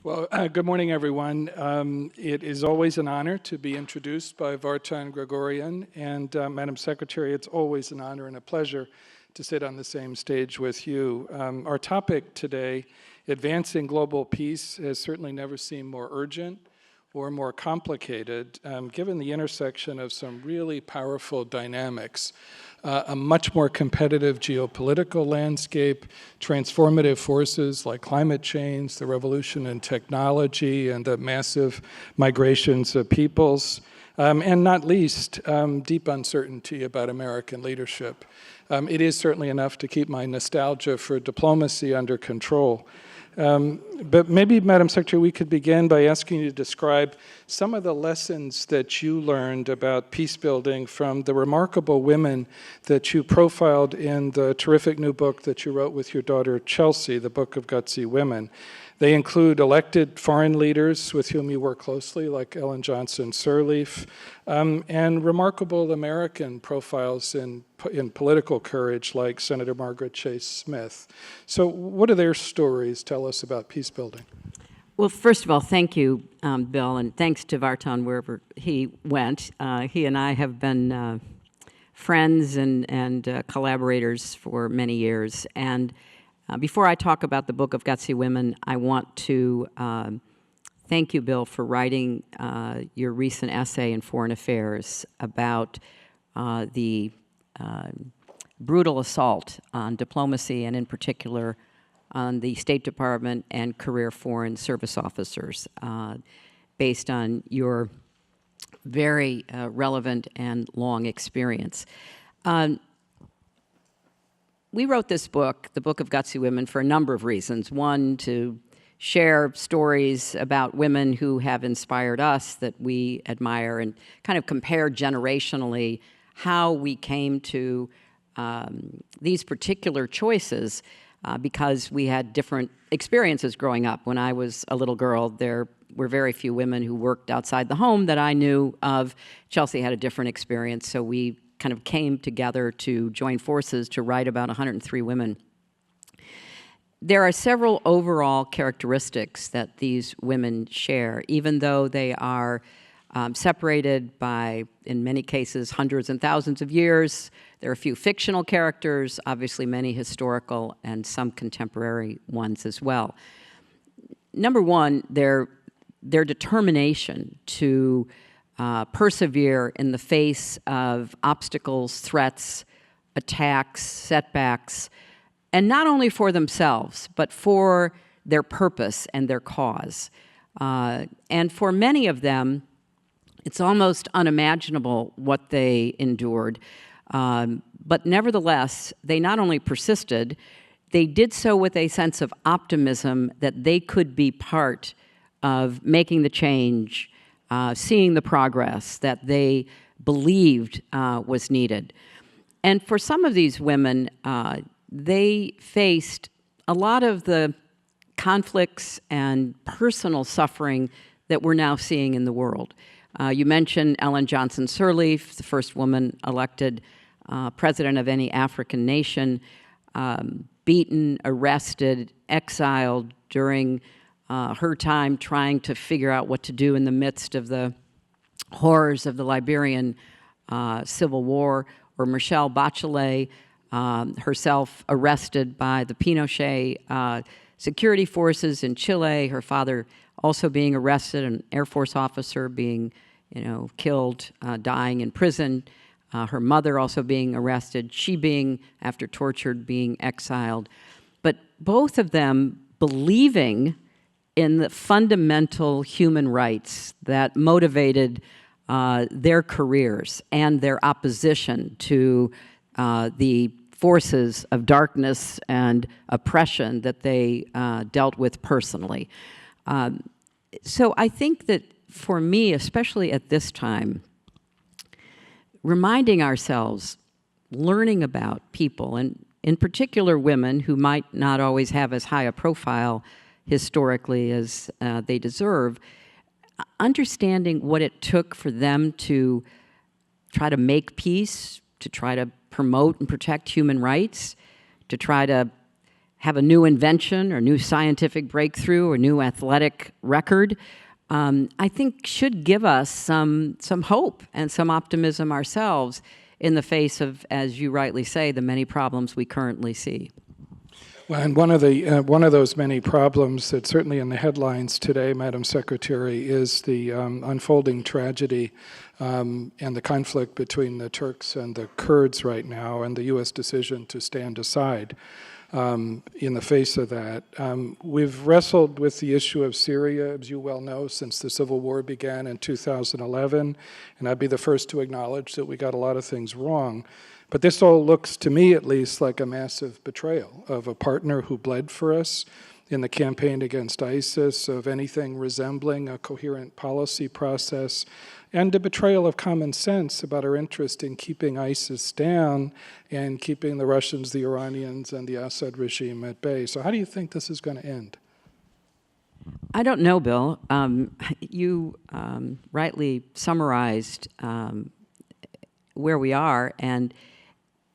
Well, good morning, everyone. It is always an honor to be introduced by Vartan Gregorian. And Madam Secretary, it's always an honor and a pleasure to sit on the same stage with you. Our topic today, advancing global peace, has certainly never seemed more urgent or more complicated, given the intersection of some really powerful dynamics. A much more competitive geopolitical landscape, transformative forces like climate change, the revolution in technology, and the massive migrations of peoples, and not least, deep uncertainty about American leadership. It is certainly enough to keep my nostalgia for diplomacy under control. But maybe, Madam Secretary, we could begin by asking you to describe some of the lessons that you learned about peace building from the remarkable women that you profiled in the terrific new book that you wrote with your daughter, Chelsea, the Book of Gutsy Women. They include elected foreign leaders with whom you work closely, like Ellen Johnson Sirleaf, and remarkable American profiles in political courage, like Senator Margaret Chase Smith. So what do their stories tell us about peace building? Well, first of all, thank you, Bill, and thanks to Vartan wherever he went. He and I have been friends and collaborators for many years. And before I talk about the Book of Gutsy Women, I want to thank you, Bill, for writing your recent essay in Foreign Affairs about the brutal assault on diplomacy and in particular on the State Department and career foreign service officers based on your very relevant and long experience. We wrote this book, the Book of Gutsy Women, for a number of reasons. One, to share stories about women who have inspired us that we admire and kind of compare generationally how we came to these particular choices because we had different experiences growing up. When I was a little girl, there were very few women who worked outside the home that I knew of. Chelsea had a different experience, so we kind of came together to join forces to write about 103 women. There are several overall characteristics that these women share, even though they are separated by, in many cases, hundreds and thousands of years. There are a few fictional characters, obviously many historical, and some contemporary ones as well. Number one, their determination to persevere in the face of obstacles, threats, attacks, setbacks, and not only for themselves, but for their purpose and their cause. And for many of them, it's almost unimaginable what they endured. But nevertheless, they not only persisted, they did so with a sense of optimism that they could be part of making the change, seeing the progress that they believed was needed. And for some of these women, they faced a lot of the conflicts and personal suffering that we're now seeing in the world. You mentioned Ellen Johnson Sirleaf, the first woman elected president of any African nation, beaten, arrested, exiled during her time trying to figure out what to do in the midst of the horrors of the Liberian Civil War, or Michelle Bachelet, herself arrested by the Pinochet security forces in Chile, her father also being arrested, an Air Force officer being, killed, dying in prison, her mother also being arrested, she being, after tortured, being exiled. But both of them believing in the fundamental human rights that motivated their careers and their opposition to the forces of darkness and oppression that they dealt with personally. So I think that for me, especially at this time, reminding ourselves, learning about people, and in particular women who might not always have as high a profile historically as they deserve, understanding what it took for them to try to make peace, to try to promote and protect human rights, to try to have a new invention or new scientific breakthrough or new athletic record, I think should give us some hope and some optimism ourselves in the face of, as you rightly say, the many problems we currently see. Well, and one of those many problems that's certainly in the headlines today, Madam Secretary, is the unfolding tragedy and the conflict between the Turks and the Kurds right now, and the U.S. decision to stand aside in the face of that. We've wrestled with the issue of Syria, as you well know, since the civil war began in 2011, and I'd be the first to acknowledge that we got a lot of things wrong. But this all looks, to me at least, like a massive betrayal of a partner who bled for us in the campaign against ISIS, of anything resembling a coherent policy process, and a betrayal of common sense about our interest in keeping ISIS down and keeping the Russians, the Iranians, and the Assad regime at bay. So how do you think this is going to end? I don't know, Bill. You rightly summarized where we are, and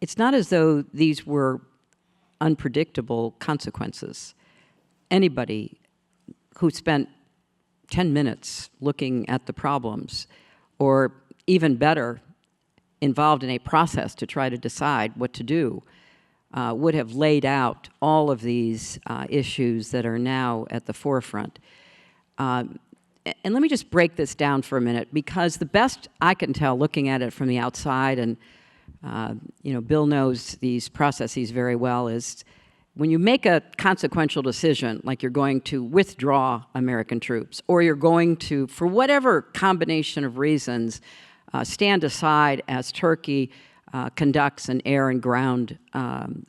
it's not as though these were unpredictable consequences. Anybody who spent 10 minutes looking at the problems, or even better, involved in a process to try to decide what to do, would have laid out all of these issues that are now at the forefront. And let me just break this down for a minute, because the best I can tell looking at it from the outside, and Bill knows these processes very well, is when you make a consequential decision, like you're going to withdraw American troops, or you're going to, for whatever combination of reasons, stand aside as Turkey conducts an air and ground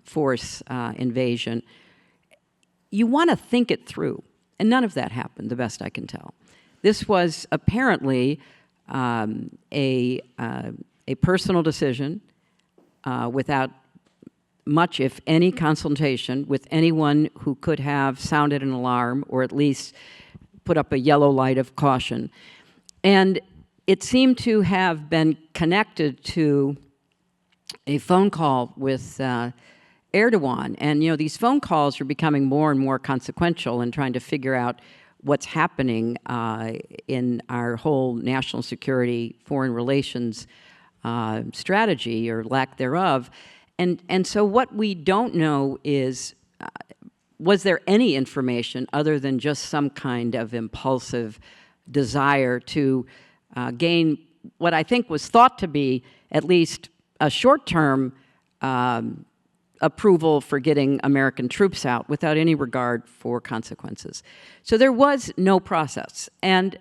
force invasion, you want to think it through. And none of that happened, the best I can tell. This was apparently a personal decision without much, if any, consultation with anyone who could have sounded an alarm or at least put up a yellow light of caution. And it seemed to have been connected to a phone call with Erdogan. And, these phone calls are becoming more and more consequential in trying to figure out what's happening in our whole national security, foreign relations strategy, or lack thereof. And so what we don't know is, was there any information other than just some kind of impulsive desire to gain what I think was thought to be at least a short-term approval for getting American troops out without any regard for consequences. So there was no process. And,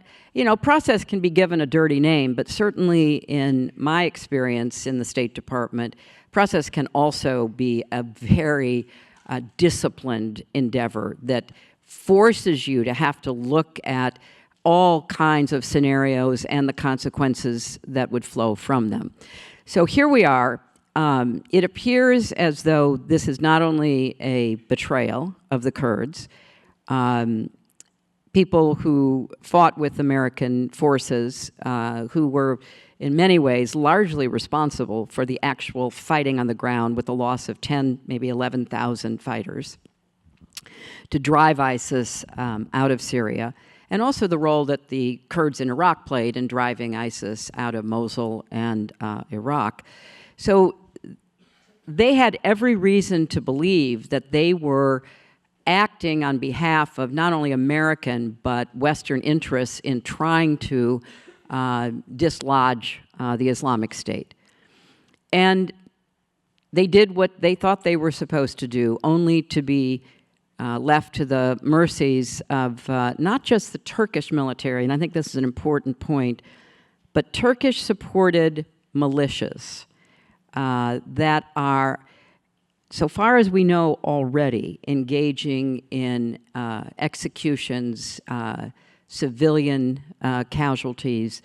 process can be given a dirty name, but certainly in my experience in the State Department, process can also be a very disciplined endeavor that forces you to have to look at all kinds of scenarios and the consequences that would flow from them. So here we are. It appears as though this is not only a betrayal of the Kurds, people who fought with American forces, who were in many ways largely responsible for the actual fighting on the ground, with the loss of 10, maybe 11,000 fighters, to drive ISIS out of Syria, and also the role that the Kurds in Iraq played in driving ISIS out of Mosul and Iraq. So they had every reason to believe that they were acting on behalf of not only American but Western interests in trying to dislodge the Islamic State. And they did what they thought they were supposed to do, only to be left to the mercies of not just the Turkish military, and I think this is an important point, but Turkish-supported militias that are, so far as we know already, engaging in executions, civilian casualties,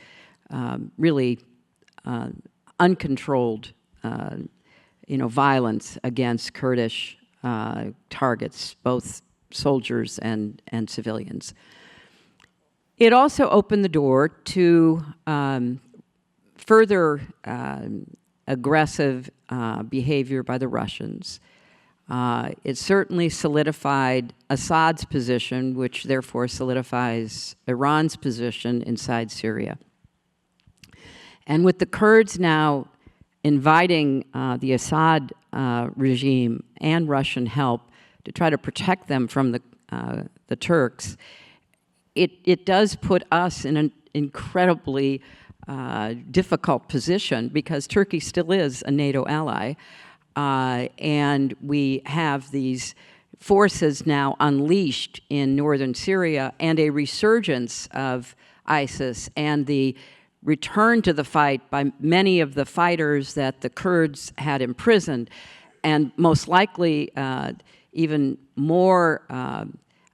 really uncontrolled, violence against Kurdish targets, both soldiers and civilians. It also opened the door to further aggressive behavior by the Russians. It certainly solidified Assad's position, which therefore solidifies Iran's position inside Syria. And with the Kurds now inviting the Assad regime and Russian help to try to protect them from the Turks, it does put us in an incredibly difficult position because Turkey still is a NATO ally. And we have these forces now unleashed in northern Syria and a resurgence of ISIS and the return to the fight by many of the fighters that the Kurds had imprisoned, and most likely even more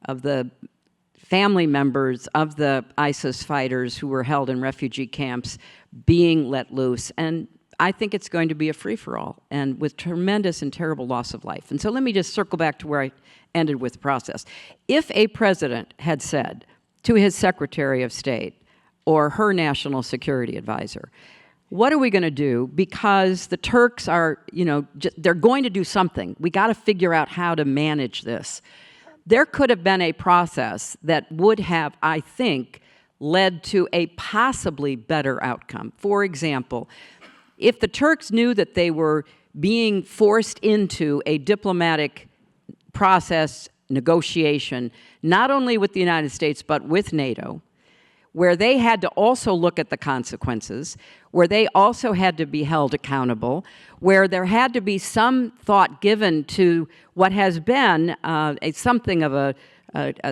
of the family members of the ISIS fighters who were held in refugee camps being let loose. And I think it's going to be a free-for-all, and with tremendous and terrible loss of life. And so let me just circle back to where I ended with the process. If a president had said to his Secretary of State or her national security advisor, what are we going to do? Because the Turks are, they're going to do something. We got to figure out how to manage this. There could have been a process that would have, I think, led to a possibly better outcome. For example, if the Turks knew that they were being forced into a diplomatic process, negotiation, not only with the United States, but with NATO, where they had to also look at the consequences, where they also had to be held accountable, where there had to be some thought given to what has been something of a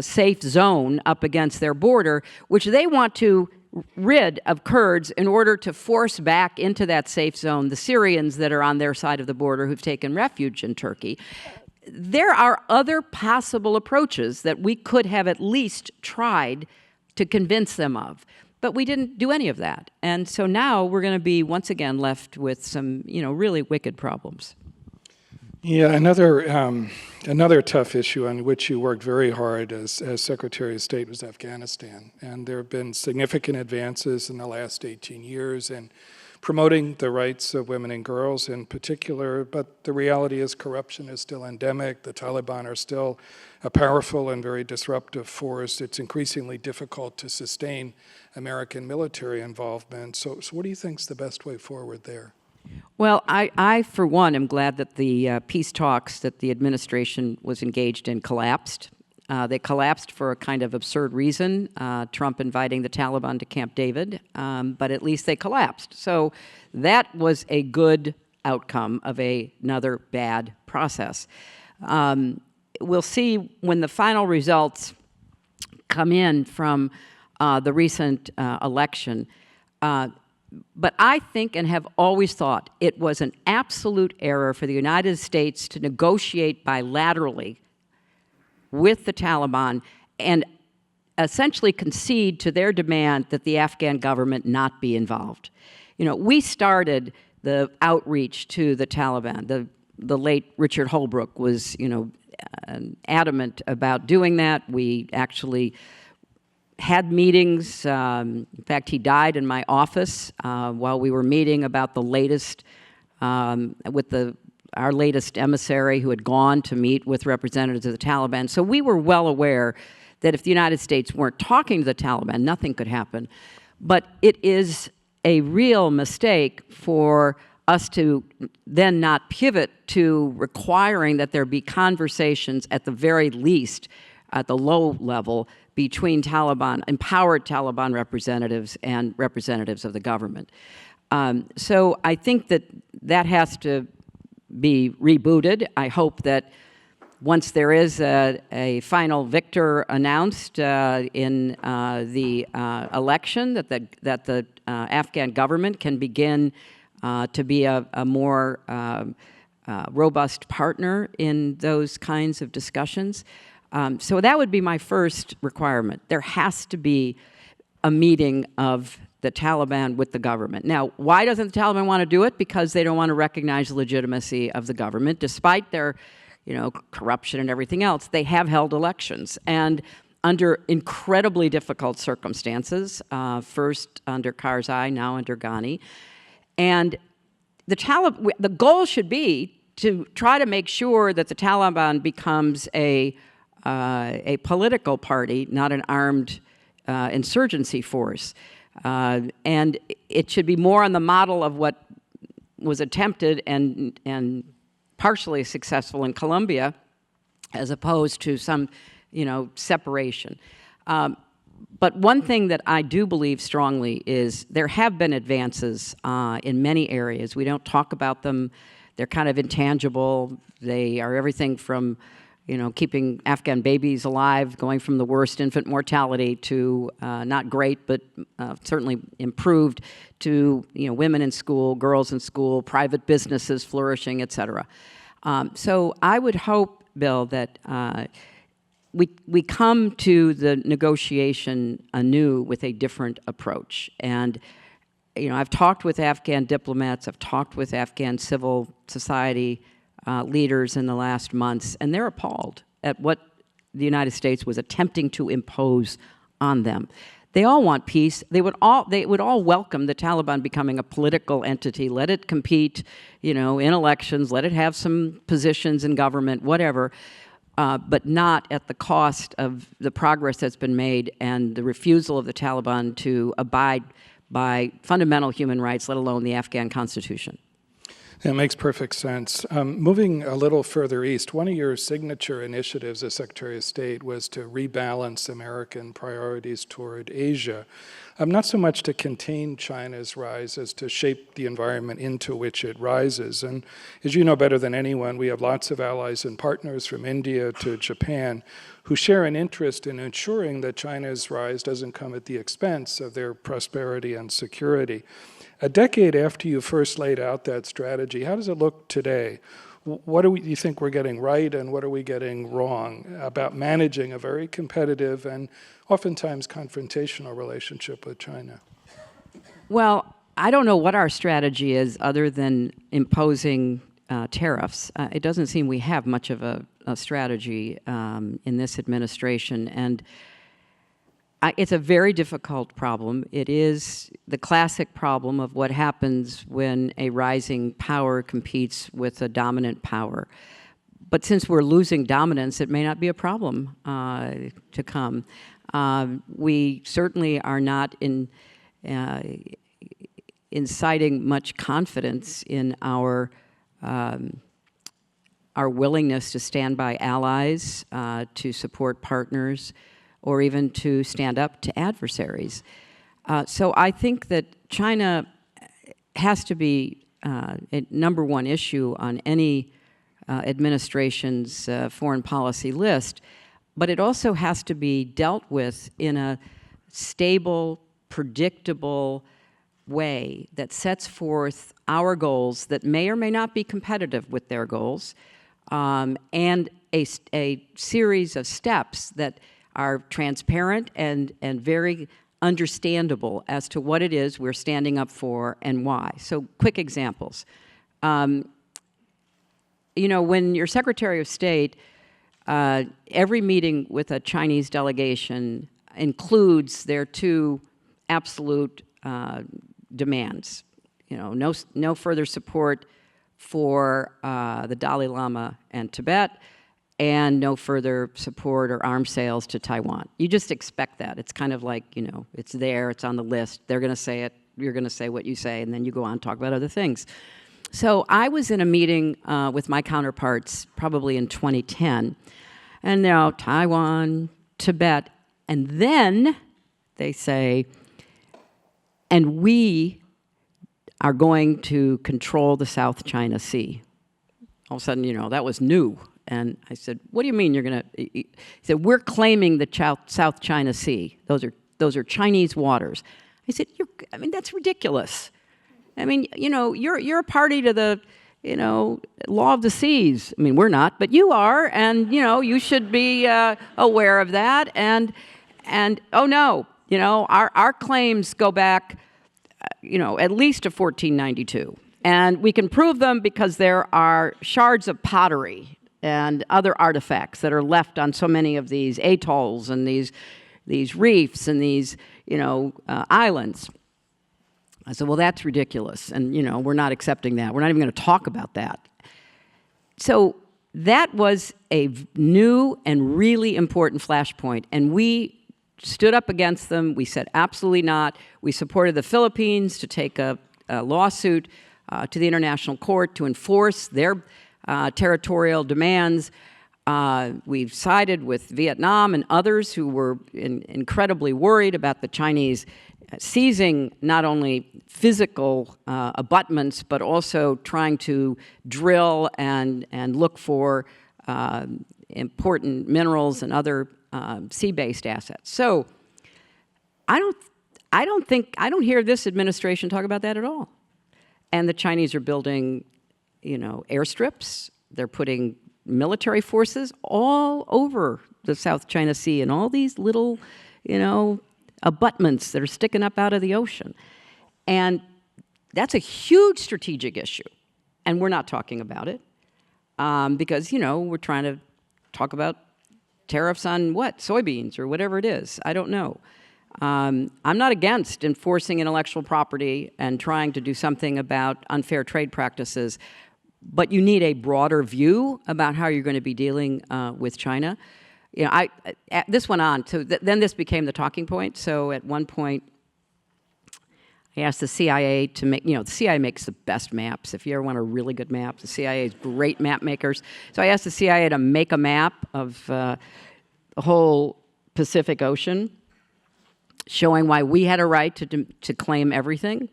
safe zone up against their border, which they want to rid of Kurds in order to force back into that safe zone the Syrians that are on their side of the border who've taken refuge in Turkey. There are other possible approaches that we could have at least tried to convince them of, but we didn't do any of that. And so now we're going to be once again left with some, really wicked problems. Yeah, another tough issue on which you worked very hard as Secretary of State was Afghanistan. And there have been significant advances in the last 18 years in promoting the rights of women and girls in particular, but the reality is corruption is still endemic. The Taliban are still a powerful and very disruptive force. It's increasingly difficult to sustain American military involvement. So what do you think is the best way forward there? Well, I, for one, am glad that the peace talks that the administration was engaged in collapsed. They collapsed for a kind of absurd reason, Trump inviting the Taliban to Camp David, but at least they collapsed. So that was a good outcome of another bad process. We'll see when the final results come in from the recent election. But I think and have always thought it was an absolute error for the United States to negotiate bilaterally with the Taliban and essentially concede to their demand that the Afghan government not be involved. We started the outreach to the Taliban. The late Richard Holbrooke was, adamant about doing that. We actually had meetings. In fact, he died in my office while we were meeting about the latest with our latest emissary who had gone to meet with representatives of the Taliban. So we were well aware that if the United States weren't talking to the Taliban, nothing could happen. But it is a real mistake for us to then not pivot to requiring that there be conversations at the very least at the low level between empowered Taliban representatives and representatives of the government. So I think that has to be rebooted. I hope that once there is a final victor announced in the election, that the Afghan government can begin to be a more robust partner in those kinds of discussions. So that would be my first requirement. There has to be a meeting of the Taliban with the government. Now, why doesn't the Taliban want to do it? Because they don't want to recognize the legitimacy of the government. Despite their, corruption and everything else, they have held elections. And under incredibly difficult circumstances, first under Karzai, now under Ghani. And the goal should be to try to make sure that the Taliban becomes a political party, not an armed insurgency force. And it should be more on the model of what was attempted and partially successful in Colombia, as opposed to some, separation. But one thing that I do believe strongly is there have been advances in many areas. We don't talk about them. They're kind of intangible. They are everything from, keeping Afghan babies alive, going from the worst infant mortality to not great, but certainly improved, to women in school, girls in school, private businesses flourishing, et cetera. So I would hope, Bill, that we come to the negotiation anew with a different approach. And I've talked with Afghan diplomats, I've talked with Afghan civil society leaders in the last months, and they're appalled at what the United States was attempting to impose on them. They all want peace. They would all welcome the Taliban becoming a political entity. Let it compete, in elections. Let it have some positions in government, whatever. But not at the cost of the progress that's been made and the refusal of the Taliban to abide by fundamental human rights, let alone the Afghan Constitution. That makes perfect sense. Moving a little further east, one of your signature initiatives as Secretary of State was to rebalance American priorities toward Asia. Not so much to contain China's rise as to shape the environment into which it rises. And as you know better than anyone, we have lots of allies and partners from India to Japan who share an interest in ensuring that China's rise doesn't come at the expense of their prosperity and security. A decade after you first laid out that strategy, how does it look today? What do you think we're getting right and what are we getting wrong about managing a very competitive and oftentimes confrontational relationship with China? Well, I don't know what our strategy is other than imposing tariffs. It doesn't seem we have much of a strategy in this administration. And it's a very difficult problem. It is the classic problem of what happens when a rising power competes with a dominant power. But since we're losing dominance, it may not be a problem to come. We certainly are not inciting much confidence in our willingness to stand by allies, to support partners, or even to stand up to adversaries. So I think that China has to be a number one issue on any administration's foreign policy list, but it also has to be dealt with in a stable, predictable way that sets forth our goals that may or may not be competitive with their goals, and a series of steps that are transparent and very understandable as to what it is we're standing up for and why. So quick examples. When you're Secretary of State, every meeting with a Chinese delegation includes their two absolute demands. No further support for the Dalai Lama and Tibet, and no further support or arms sales to Taiwan. You just expect that. It's kind of like, it's there, it's on the list. They're going to say it, you're going to say what you say, and then you go on and talk about other things. So I was in a meeting with my counterparts probably in 2010, and now Taiwan, Tibet, and then they say, and we are going to control the South China Sea. All of a sudden, that was new. And I said, what do you mean you're going to? He said, we're claiming the South China Sea. Those are Chinese waters. I said, that's ridiculous. You're a party to the, law of the seas. We're not, but you are, and you should be aware of that. And oh no, our claims go back, at least to 1492, and we can prove them because there are shards of pottery and other artifacts that are left on so many of these atolls and these reefs and these, islands. I said, well, that's ridiculous, and, we're not accepting that. We're not even going to talk about that. So that was a new and really important flashpoint, and we stood up against them. We said absolutely not. We supported the Philippines to take a lawsuit to the International Court to enforce their territorial demands. We've sided with Vietnam and others who were incredibly worried about the Chinese seizing not only physical abutments, but also trying to drill and look for important minerals and other sea-based assets. So I don't hear this administration talk about that at all. And the Chinese are building, airstrips. They're putting military forces all over the South China Sea and all these little, abutments that are sticking up out of the ocean. And that's a huge strategic issue. And we're not talking about it because, we're trying to talk about tariffs on what? Soybeans or whatever it is. I don't know. I'm not against enforcing intellectual property and trying to do something about unfair trade practices, but you need a broader view about how you're going to be dealing with China. This went on. So then this became the talking point. So at one point, I asked the CIA to make, the CIA makes the best maps. If you ever want a really good map, the CIA is great map makers. So I asked the CIA to make a map of the whole Pacific Ocean, showing why we had a right to claim everything.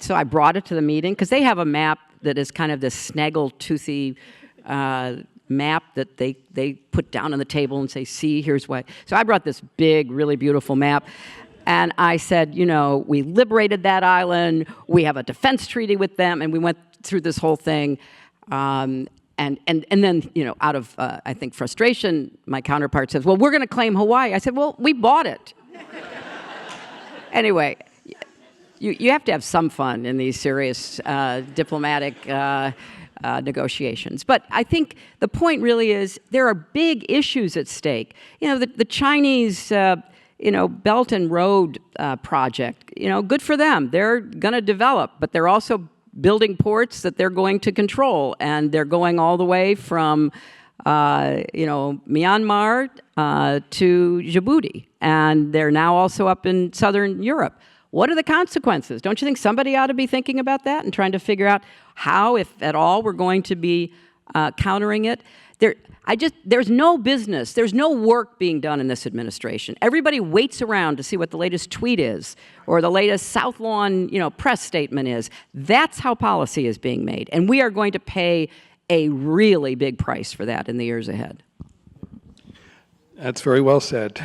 So I brought it to the meeting, because they have a map that is kind of this snaggle-toothy map that they put down on the table and say, see, here's why. So I brought this big, really beautiful map. And I said, we liberated that island. We have a defense treaty with them. And we went through this whole thing. And then, out of, I think, frustration, my counterpart says, well, we're going to claim Hawaii. I said, well, we bought it. Anyway, you have to have some fun in these serious diplomatic negotiations. But I think the point really is there are big issues at stake. The Chinese, Belt and Road project, good for them. They're going to develop, but they're also building ports that they're going to control. And they're going all the way from, Myanmar to Djibouti. And they're now also up in southern Europe. What are the consequences? Don't you think somebody ought to be thinking about that and trying to figure out how, if at all, we're going to be countering it? There's no business, there's no work being done in this administration. Everybody waits around to see what the latest tweet is or the latest South Lawn, press statement is. That's how policy is being made. And we are going to pay a really big price for that in the years ahead. That's very well said.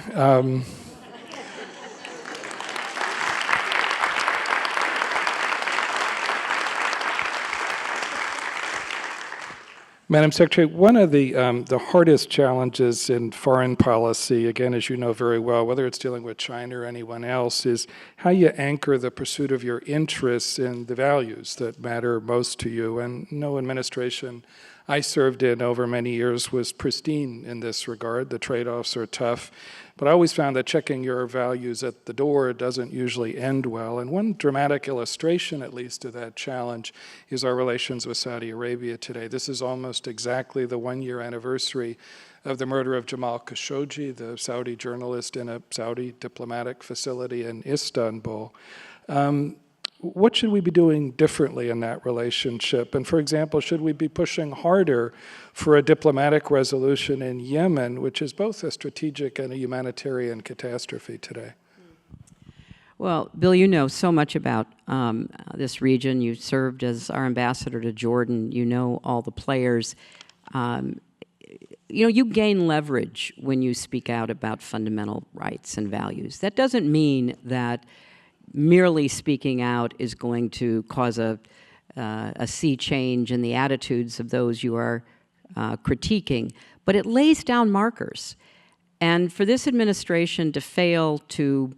Madam Secretary, one of the hardest challenges in foreign policy, again, as you know very well, whether it's dealing with China or anyone else, is how you anchor the pursuit of your interests in the values that matter most to you. And no administration I served in over many years was pristine in this regard. The trade-offs are tough. But I always found that checking your values at the door doesn't usually end well. And one dramatic illustration, at least, of that challenge is our relations with Saudi Arabia today. This is almost exactly the one-year anniversary of the murder of Jamal Khashoggi, the Saudi journalist in a Saudi diplomatic facility in Istanbul. What should we be doing differently in that relationship? And for example, should we be pushing harder for a diplomatic resolution in Yemen, which is both a strategic and a humanitarian catastrophe today? Well, Bill, you know so much about this region. You served as our ambassador to Jordan. You know all the players. You gain leverage when you speak out about fundamental rights and values. That doesn't mean that merely speaking out is going to cause a sea change in the attitudes of those you are critiquing, but it lays down markers. And for this administration to fail to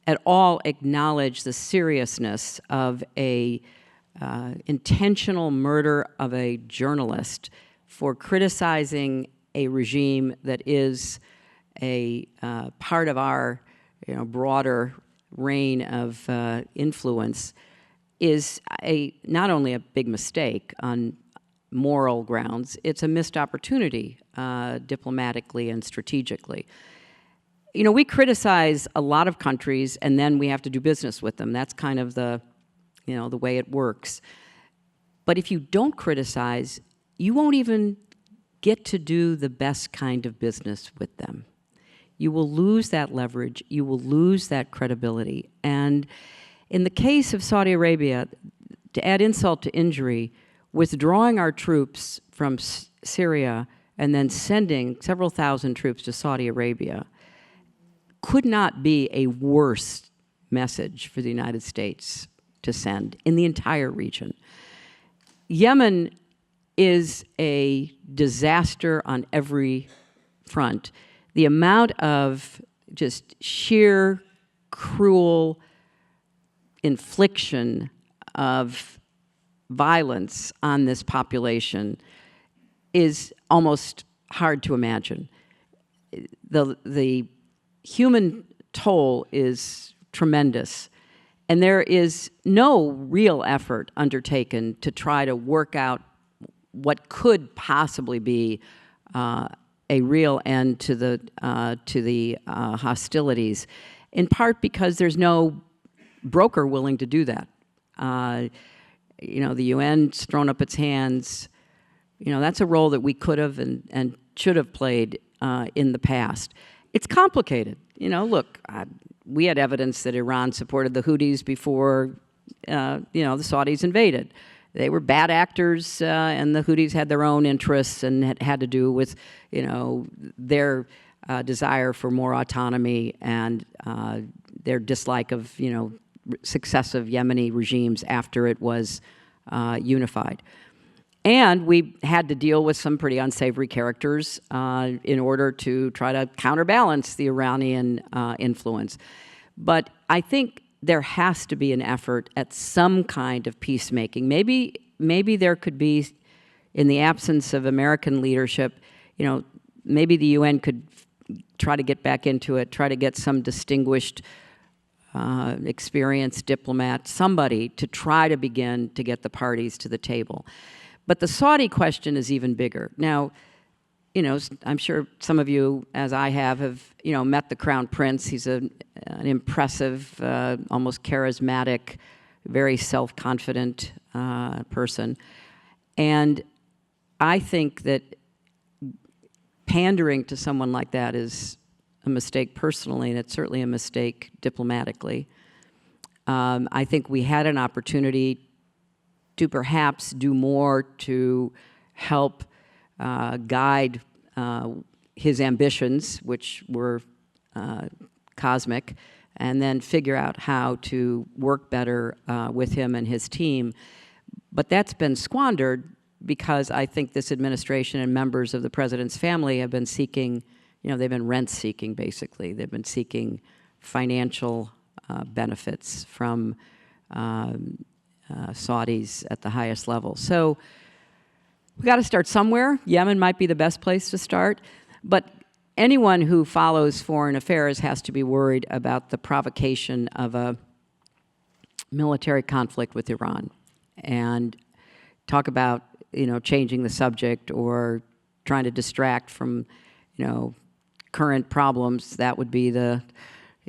at all acknowledge the seriousness of a intentional murder of a journalist for criticizing a regime that is a part of our broader reign of influence is not only a big mistake on moral grounds. It's a missed opportunity diplomatically and strategically. You know, we criticize a lot of countries, and then we have to do business with them. That's kind of the, you know, the way it works. But if you don't criticize, you won't even get to do the best kind of business with them. You will lose that leverage. You will lose that credibility. And in the case of Saudi Arabia, to add insult to injury, withdrawing our troops from Syria and then sending several thousand troops to Saudi Arabia could not be a worse message for the United States to send in the entire region. Yemen is a disaster on every front. The amount of just sheer cruel infliction of violence on this population is almost hard to imagine. The human toll is tremendous, and there is no real effort undertaken to try to work out what could possibly be a real end to the hostilities, in part because there's no broker willing to do that. You know, the UN's thrown up its hands. You know, that's a role that we could have and should have played in the past. It's complicated. You know, look, we had evidence that Iran supported the Houthis before, you know, the Saudis invaded. They were bad actors, and the Houthis had their own interests, and it had to do with, you know, their desire for more autonomy and their dislike of, you know, successive Yemeni regimes after it was unified. And we had to deal with some pretty unsavory characters in order to try to counterbalance the Iranian influence. But I think there has to be an effort at some kind of peacemaking. Maybe there could be, in the absence of American leadership, you know, maybe the UN could try to get back into it, try to get some distinguished, experienced diplomat, somebody to try to begin to get the parties to the table. But the Saudi question is even bigger. Now, you know, I'm sure some of you, as I have, you know, met the Crown Prince. He's an impressive, almost charismatic, very self-confident person. And I think that pandering to someone like that is a mistake personally, and it's certainly a mistake diplomatically. I think we had an opportunity to perhaps do more to help guide his ambitions, which were cosmic, and then figure out how to work better with him and his team. But that's been squandered because I think this administration and members of the president's family have been seeking, you know, they've been rent-seeking, basically. They've been seeking financial benefits from Saudis at the highest level. So we got to start somewhere. Yemen might be the best place to start, but anyone who follows foreign affairs has to be worried about the provocation of a military conflict with Iran, and talk about, you know, changing the subject or trying to distract from, you know, current problems. That would be the,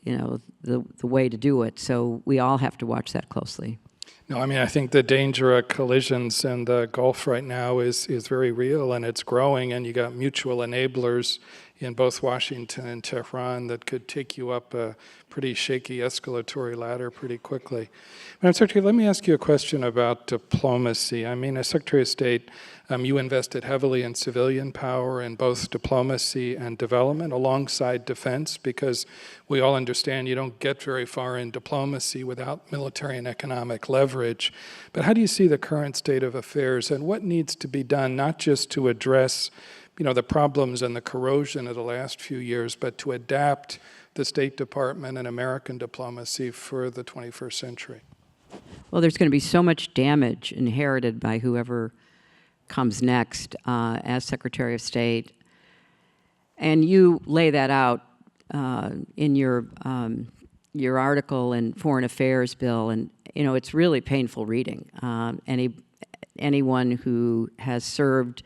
you know, the way to do it. So we all have to watch that closely. No, I mean, I think the danger of collisions in the Gulf right now is very real, and it's growing, and you got mutual enablers in both Washington and Tehran that could take you up a pretty shaky escalatory ladder pretty quickly. Madam Secretary, let me ask you a question about diplomacy. I mean, as Secretary of State, you invested heavily in civilian power in both diplomacy and development alongside defense, because we all understand you don't get very far in diplomacy without military and economic leverage. But how do you see the current state of affairs, and what needs to be done, not just to address, you know, the problems and the corrosion of the last few years, but to adapt the State Department and American diplomacy for the 21st century? Well, there's going to be so much damage inherited by whoever comes next as Secretary of State. And you lay that out in your article in Foreign Affairs Bill, and, you know, it's really painful reading. anyone who has served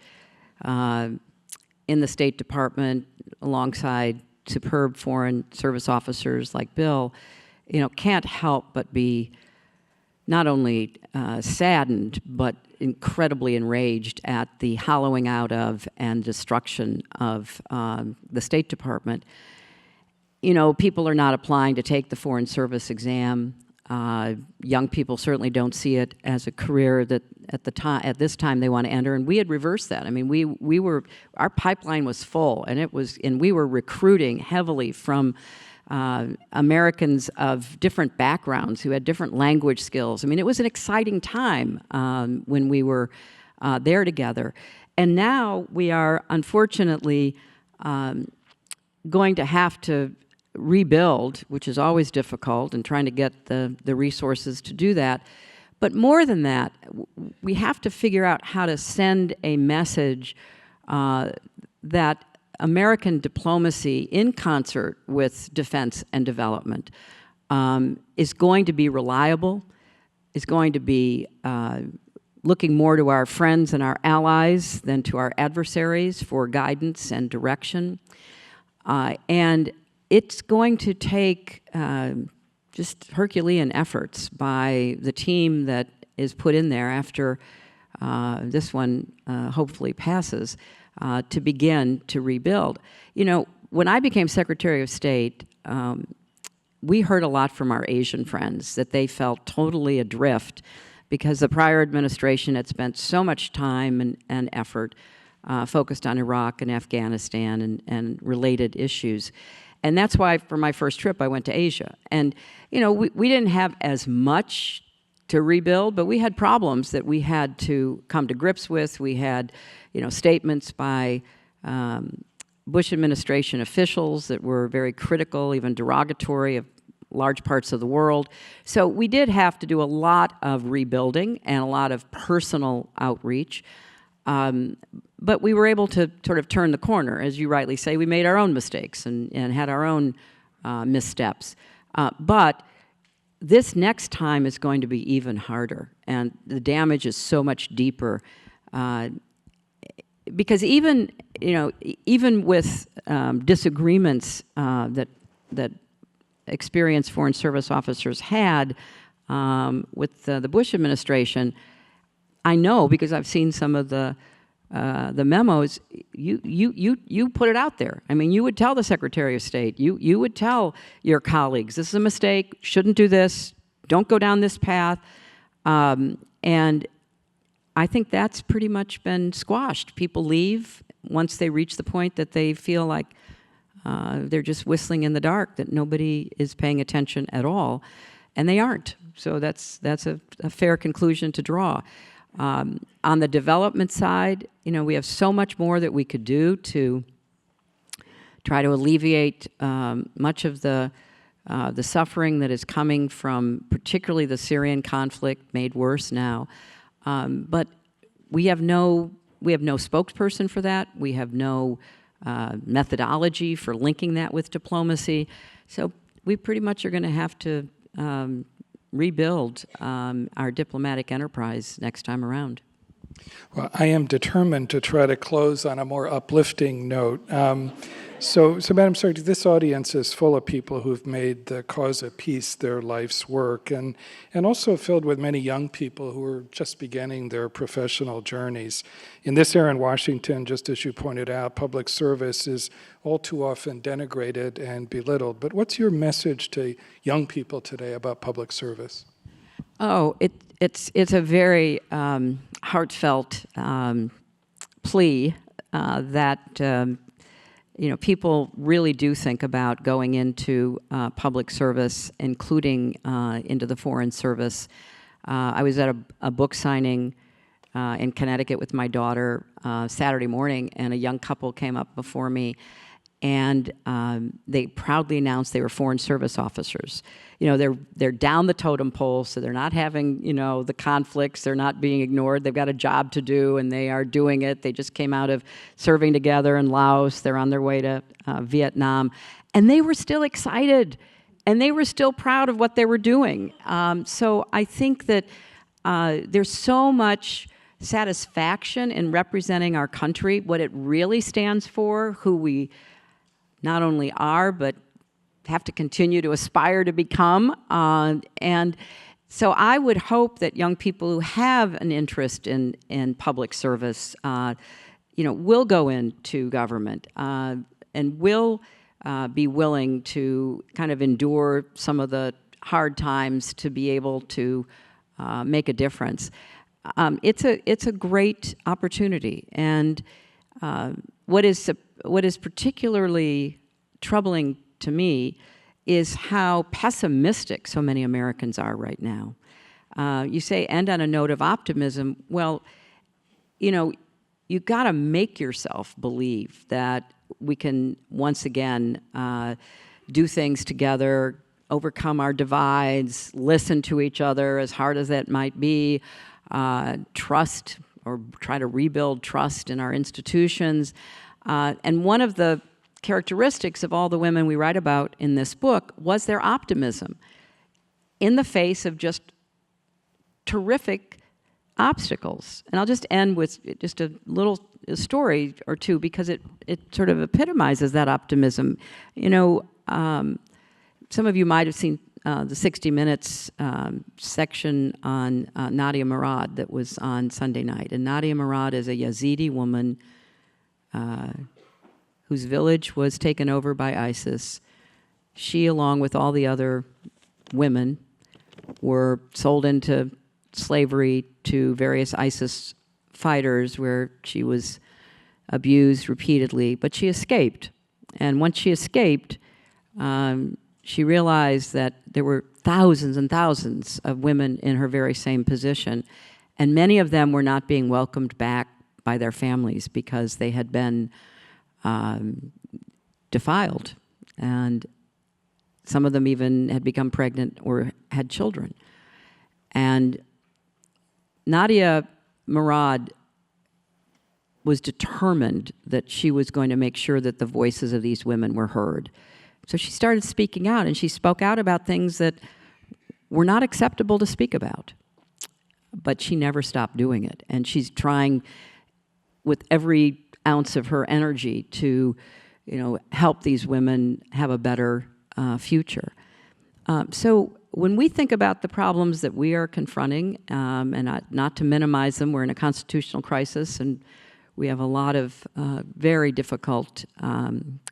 in the State Department alongside superb Foreign Service officers like Bill, can't help but be not only saddened, but incredibly enraged at the hollowing out of and destruction of the State Department. People are not applying to take the Foreign Service exam. Young people certainly don't see it as a career that at this time they want to enter, and we had reversed that. I mean, our pipeline was full, and we were recruiting heavily from Americans of different backgrounds who had different language skills. I mean, it was an exciting time when we were there together. And now we are, unfortunately, going to have to rebuild, which is always difficult, and trying to get the resources to do that. But more than that, we have to figure out how to send a message that American diplomacy, in concert with defense and development, is going to be reliable, is going to be looking more to our friends and our allies than to our adversaries for guidance and direction. And it's going to take just Herculean efforts by the team that is put in there after this one hopefully passes to begin to rebuild. When I became Secretary of State, we heard a lot from our Asian friends that they felt totally adrift because the prior administration had spent so much time and effort focused on Iraq and Afghanistan and related issues. And that's why, for my first trip, I went to Asia. And, we didn't have as much to rebuild, but we had problems that we had to come to grips with. We had, statements by Bush administration officials that were very critical, even derogatory of large parts of the world. So we did have to do a lot of rebuilding and a lot of personal outreach. But we were able to sort of turn the corner. As you rightly say, we made our own mistakes and had our own missteps. But this next time is going to be even harder, and the damage is so much deeper. Because even with disagreements that experienced Foreign Service officers had with the Bush administration, I know, because I've seen some of the memos, you put it out there. I mean, you would tell the Secretary of State, you would tell your colleagues, this is a mistake, shouldn't do this, don't go down this path. And I think that's pretty much been squashed. People leave once they reach the point that they feel like they're just whistling in the dark, that nobody is paying attention at all, and they aren't. So that's a fair conclusion to draw. On the development side, we have so much more that we could do to try to alleviate much of the suffering that is coming from particularly the Syrian conflict, made worse now. But we have no spokesperson for that. We have no methodology for linking that with diplomacy. So we pretty much are going to have to rebuild our diplomatic enterprise next time around. Well, I am determined to try to close on a more uplifting note. So Madam Secretary, this audience is full of people who've made the cause of peace their life's work, and also filled with many young people who are just beginning their professional journeys. In this era in Washington, just as you pointed out, public service is all too often denigrated and belittled. But what's your message to young people today about public service? Oh, it's a very heartfelt plea that people really do think about going into public service, including into the Foreign Service. I was at a book signing in Connecticut with my daughter Saturday morning, and a young couple came up before me, and they proudly announced they were Foreign Service officers. They're down the totem pole, so they're not having, the conflicts, they're not being ignored, they've got a job to do, and they are doing it. They just came out of serving together in Laos, they're on their way to Vietnam, and they were still excited, and they were still proud of what they were doing. So I think that there's so much satisfaction in representing our country, what it really stands for, who we not only are, but have to continue to aspire to become. And so I would hope that young people who have an interest in public service, will go into government and will be willing to kind of endure some of the hard times to be able to make a difference. It's a great opportunity, and what is particularly troubling to me is how pessimistic so many Americans are right now. You say end on a note of optimism. Well, you've got to make yourself believe that we can once again do things together, overcome our divides, listen to each other, as hard as that might be, trust or try to rebuild trust in our institutions. And one of the characteristics of all the women we write about in this book was their optimism in the face of just terrific obstacles. And I'll just end with just a little story or two, because it sort of epitomizes that optimism. Some of you might have seen the 60 Minutes section on Nadia Murad that was on Sunday night. And Nadia Murad is a Yazidi woman whose village was taken over by ISIS. She, along with all the other women, were sold into slavery to various ISIS fighters, where she was abused repeatedly, but she escaped. And once she escaped, she realized that there were thousands and thousands of women in her very same position, and many of them were not being welcomed back by their families because they had been defiled, and some of them even had become pregnant or had children. And Nadia Murad was determined that she was going to make sure that the voices of these women were heard. So she started speaking out, and she spoke out about things that were not acceptable to speak about. But she never stopped doing it. And she's trying with every ounce of her energy to, help these women have a better future. So when we think about the problems that we are confronting, and not to minimize them, we're in a constitutional crisis, and we have a lot of very difficult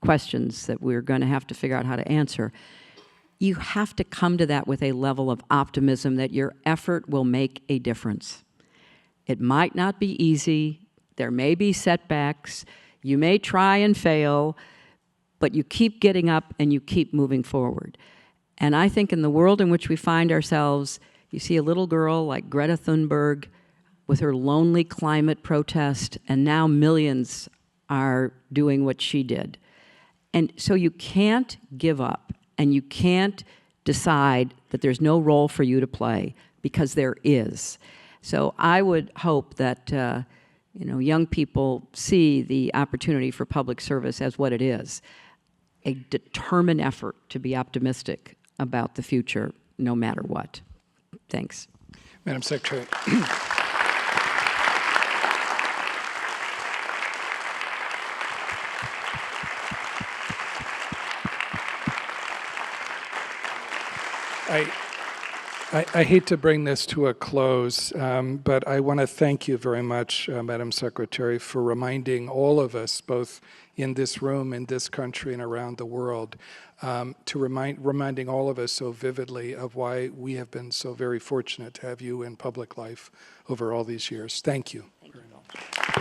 questions that we're going to have to figure out how to answer. You have to come to that with a level of optimism that your effort will make a difference. It might not be easy. There may be setbacks. You may try and fail, but you keep getting up and you keep moving forward. And I think in the world in which we find ourselves, you see a little girl like Greta Thunberg with her lonely climate protest, and now millions are doing what she did. And so you can't give up, and you can't decide that there's no role for you to play, because there is. So I would hope that young people see the opportunity for public service as what it is, a determined effort to be optimistic about the future, no matter what. Thanks. Madam Secretary. I hate to bring this to a close, but I want to thank you very much, Madam Secretary, for reminding all of us, both in this room, in this country, and around the world, reminding all of us so vividly of why we have been so very fortunate to have you in public life over all these years. Thank you very much.